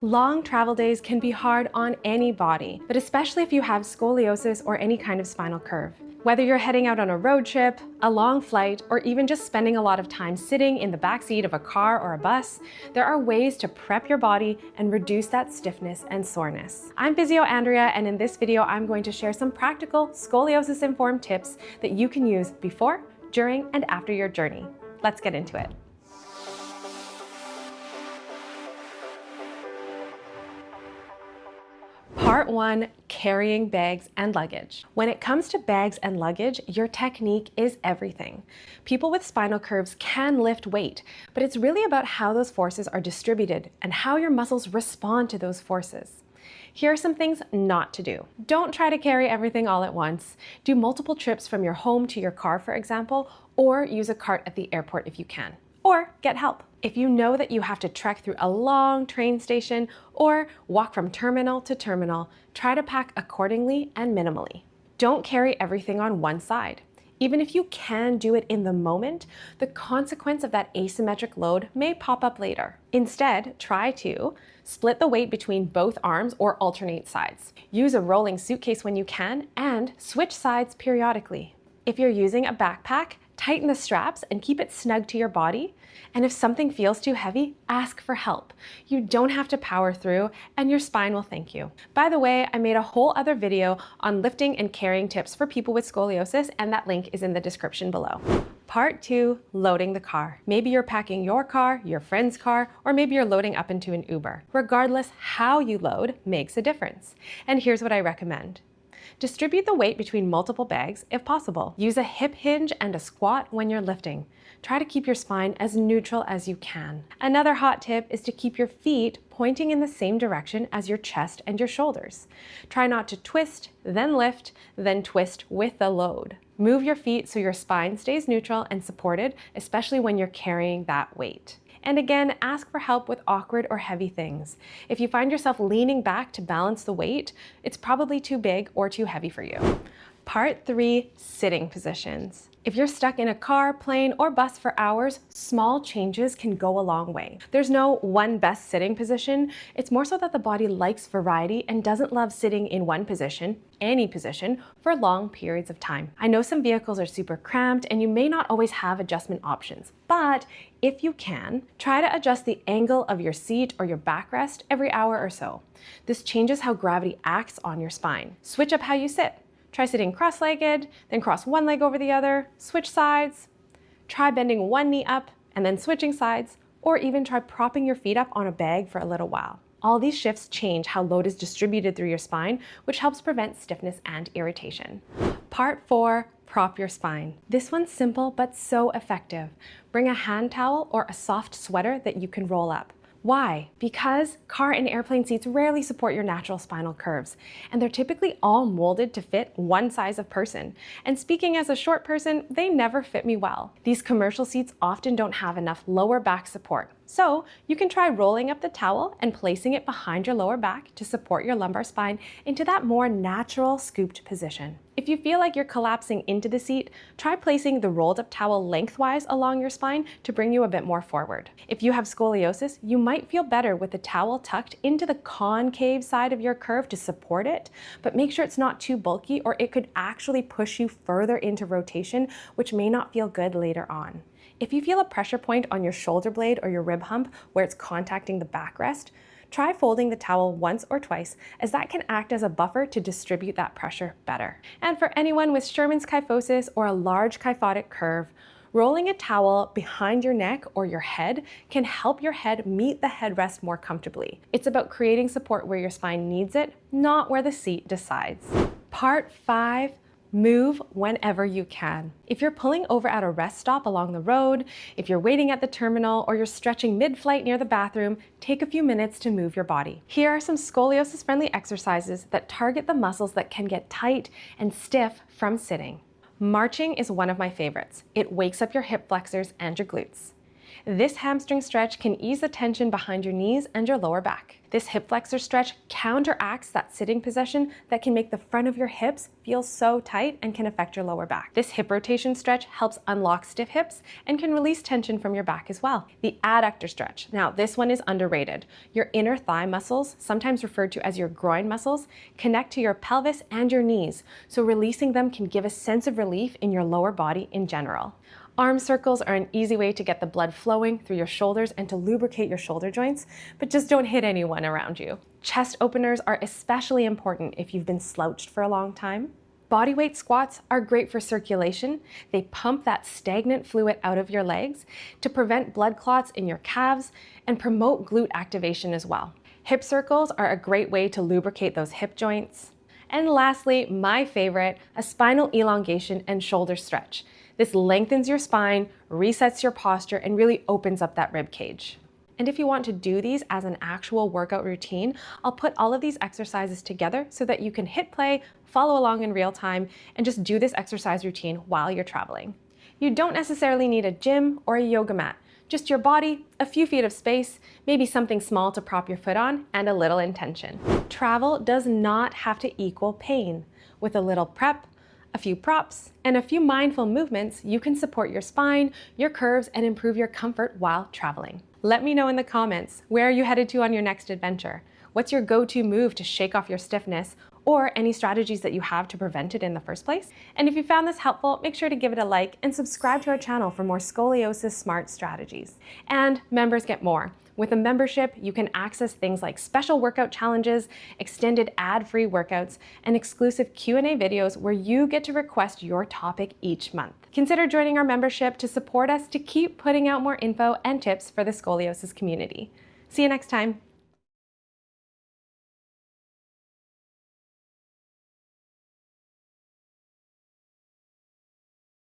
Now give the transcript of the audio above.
Long travel days can be hard on any body, but especially if you have scoliosis or any kind of spinal curve. Whether you're heading out on a road trip, a long flight, or even just spending a lot of time sitting in the backseat of a car or a bus, there are ways to prep your body and reduce that stiffness and soreness. I'm Physio Andrea, and in this video, I'm going to share some practical scoliosis-informed tips that you can use before, during, and after your journey. Let's get into it. Part 1, carrying bags and luggage. When it comes to bags and luggage, your technique is everything. People with spinal curves can lift weight, but it's really about how those forces are distributed and how your muscles respond to those forces. Here are some things not to do. Don't try to carry everything all at once. Do multiple trips from your home to your car, for example, or use a cart at the airport if you can. Or get help. If you know that you have to trek through a long train station or walk from terminal to terminal, try to pack accordingly and minimally. Don't carry everything on one side. Even if you can do it in the moment, the consequence of that asymmetric load may pop up later. Instead, try to split the weight between both arms or alternate sides. Use a rolling suitcase when you can and switch sides periodically. If you're using a backpack, tighten the straps and keep it snug to your body. And if something feels too heavy, ask for help. You don't have to power through, and your spine will thank you. By the way, I made a whole other video on lifting and carrying tips for people with scoliosis, and that link is in the description below. Part 2, loading the car. Maybe you're packing your car, your friend's car, or maybe you're loading up into an Uber. Regardless, how you load makes a difference. And here's what I recommend. Distribute the weight between multiple bags if possible. Use a hip hinge and a squat when you're lifting. Try to keep your spine as neutral as you can. Another hot tip is to keep your feet pointing in the same direction as your chest and your shoulders. Try not to twist, then lift, then twist with the load. Move your feet so your spine stays neutral and supported, especially when you're carrying that weight. And again, ask for help with awkward or heavy things. If you find yourself leaning back to balance the weight, it's probably too big or too heavy for you. Part 3, sitting positions. If you're stuck in a car, plane, or bus for hours, small changes can go a long way. There's no one best sitting position. It's more so that the body likes variety and doesn't love sitting in one position, any position, for long periods of time. I know some vehicles are super cramped and you may not always have adjustment options, but if you can, try to adjust the angle of your seat or your backrest every hour or so. This changes how gravity acts on your spine. Switch up how you sit. Try sitting cross-legged, then cross one leg over the other, switch sides. Try bending one knee up and then switching sides, or even try propping your feet up on a bag for a little while. All these shifts change how load is distributed through your spine, which helps prevent stiffness and irritation. Part 4, prop your spine. This one's simple but so effective. Bring a hand towel or a soft sweater that you can roll up. Why? Because car and airplane seats rarely support your natural spinal curves, and they're typically all molded to fit one size of person. And speaking as a short person, they never fit me well. These commercial seats often don't have enough lower back support. So you can try rolling up the towel and placing it behind your lower back to support your lumbar spine into that more natural scooped position. If you feel like you're collapsing into the seat, try placing the rolled up towel lengthwise along your spine to bring you a bit more forward. If you have scoliosis, you might feel better with the towel tucked into the concave side of your curve to support it, but make sure it's not too bulky or it could actually push you further into rotation, which may not feel good later on. If you feel a pressure point on your shoulder blade or your rib hump where it's contacting the backrest, try folding the towel once or twice, as that can act as a buffer to distribute that pressure better. And for anyone with Sherman's kyphosis or a large kyphotic curve, rolling a towel behind your neck or your head can help your head meet the headrest more comfortably. It's about creating support where your spine needs it, not where the seat decides. Part 5, move whenever you can. If you're pulling over at a rest stop along the road, if you're waiting at the terminal, or you're stretching mid-flight near the bathroom, take a few minutes to move your body. Here are some scoliosis-friendly exercises that target the muscles that can get tight and stiff from sitting. Marching is one of my favorites. It wakes up your hip flexors and your glutes. This hamstring stretch can ease the tension behind your knees and your lower back. This hip flexor stretch counteracts that sitting position that can make the front of your hips feel so tight and can affect your lower back. This hip rotation stretch helps unlock stiff hips and can release tension from your back as well. The adductor stretch. Now, this one is underrated. Your inner thigh muscles, sometimes referred to as your groin muscles, connect to your pelvis and your knees, so releasing them can give a sense of relief in your lower body in general. Arm circles are an easy way to get the blood flowing through your shoulders and to lubricate your shoulder joints, but just don't hit anyone around you. Chest openers are especially important if you've been slouched for a long time. Bodyweight squats are great for circulation. They pump that stagnant fluid out of your legs to prevent blood clots in your calves and promote glute activation as well. Hip circles are a great way to lubricate those hip joints. And lastly, my favorite, a spinal elongation and shoulder stretch. This lengthens your spine, resets your posture, and really opens up that rib cage. And if you want to do these as an actual workout routine, I'll put all of these exercises together so that you can hit play, follow along in real time, and just do this exercise routine while you're traveling. You don't necessarily need a gym or a yoga mat, just your body, a few feet of space, maybe something small to prop your foot on, and a little intention. Travel does not have to equal pain. With a little prep, a few props, and a few mindful movements, you can support your spine, your curves, and improve your comfort while traveling. Let me know in the comments, where are you headed to on your next adventure? What's your go-to move to shake off your stiffness, or any strategies that you have to prevent it in the first place? And if you found this helpful, make sure to give it a like and subscribe to our channel for more scoliosis smart strategies. And members get more. With a membership, you can access things like special workout challenges, extended ad-free workouts, and exclusive Q&A videos where you get to request your topic each month. Consider joining our membership to support us to keep putting out more info and tips for the scoliosis community. See you next time.